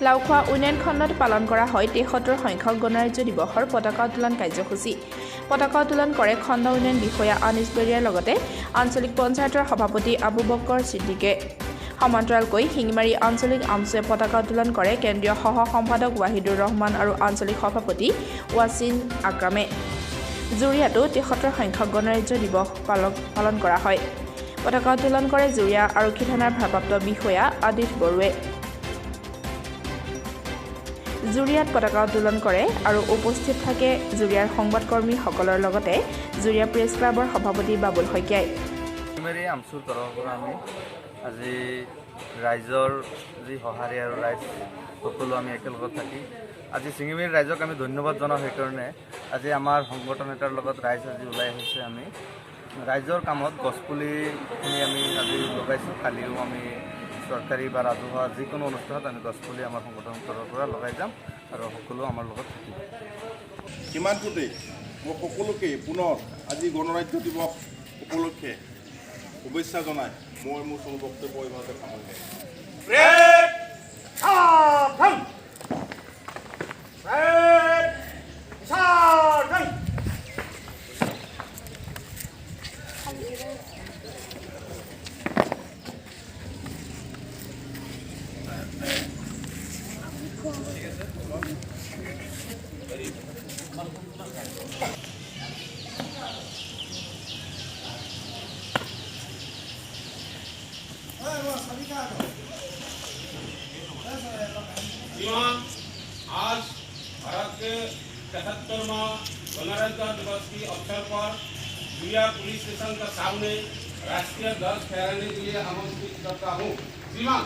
লাওখোৱা উন্নয়ন খণ্ডত পালন কৰা হয় ৭৩ সংখ্যক গণৰাজ্য দিৱসৰ পতাকা উত্তোলন কাৰ্যসূচী। পতাকা উত্তোলন কৰে খণ্ড উন্নয়ন বিষয়া আনিছ বেৰিয়াৰ লগতে আঞ্চলিক পঞ্চায়তৰ সভাপতি আবু বক্কৰ ছিদ্দিকে। সমান্তৰালকৈ শিঙিমাৰী আঞ্চলিক আমচুৱে পতাকা উত্তোলন কৰে কেন্দ্ৰীয় সহ সম্পাদক ৱাহিদুৰ ৰহমান আৰু আঞ্চলিক সভাপতি ৱাছিন আক্ৰামে। জুৰিয়াতো ৭৩ সংখ্যক গণৰাজ্য দিৱস পালন কৰা হয়। পতাকা উত্তোলন কৰে জুৰিয়া আৰক্ষী থানাৰ ভাৰপ্ৰাপ্ত বিষয়া আদিত বড়ুৱে। জুৰিয়াত পতাকা উত্তোলন কৰে আৰু উপস্থিত থাকে জুৰিয়াৰ সংবাদকৰ্মীসকলৰ লগতে জুৰিয়া প্ৰেছ ক্লাবৰ সভাপতি বাবুল শইকীয়াই। শিঙিমাৰী আমচুৰ তৰফৰ পৰা আমি আজি ৰাইজৰ যি সঁহাৰি আৰু ৰাইজ সকলো আমি একেলগত থাকি আজি শিঙিমাৰী ৰাইজক আমি ধন্যবাদ জনাওঁ। সেইকাৰণে আজি আমাৰ সংগঠন এটাৰ লগত ৰাইজ আজি ওলাই আহিছে। আমি ৰাইজৰ কামত গছপুলিখিনি আমি আজি লগাইছোঁ। কালিও আমি চৰকাৰী বা ৰাজহুৱা যিকোনো অনুষ্ঠানত আমি গছপুলি আমাৰ সংগঠনৰ তৰফৰ পৰা লগাই যাম আৰু সকলো আমাৰ লগত থাকিব। সিমানটোতেই মই সকলোকে পুনৰ আজি গণৰাজ্য দিৱস উপলক্ষে শুভেচ্ছা জনাই মই মোৰ চমু বক্তব্য ইমানতে সামৰণি आज भारत के 77वां गणराज्य दिवस के अवसर पर जुरिया पुलिस स्टेशन के सामने राष्ट्रीय ध्वज फहराने के लिए आमंत्रित करता हूँ। श्रीमान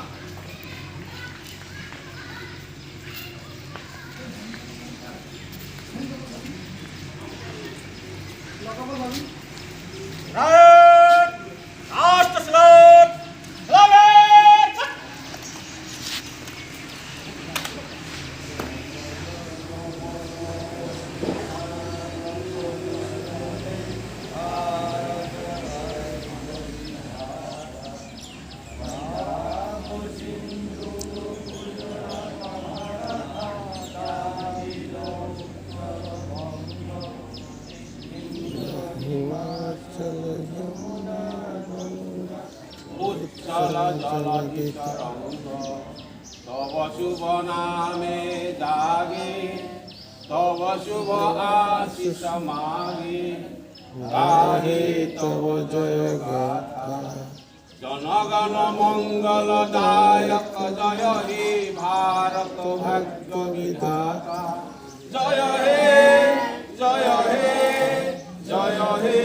तव शुभ नामे जागे तव शुभ आशीष मागे गाहे तव जय गाथा जनगण मंगलदायक जय हे भारत भाग्य विधाता जय हे जय हे जय हे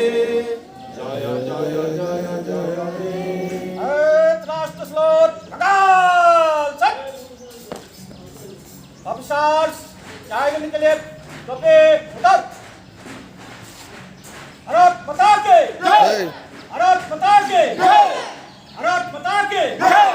जय जय जय जय हे Officers, जाएंगे के लिए कपड़े उतर। भारत माता के जय। भारत माता के जय। भारत माता के जय।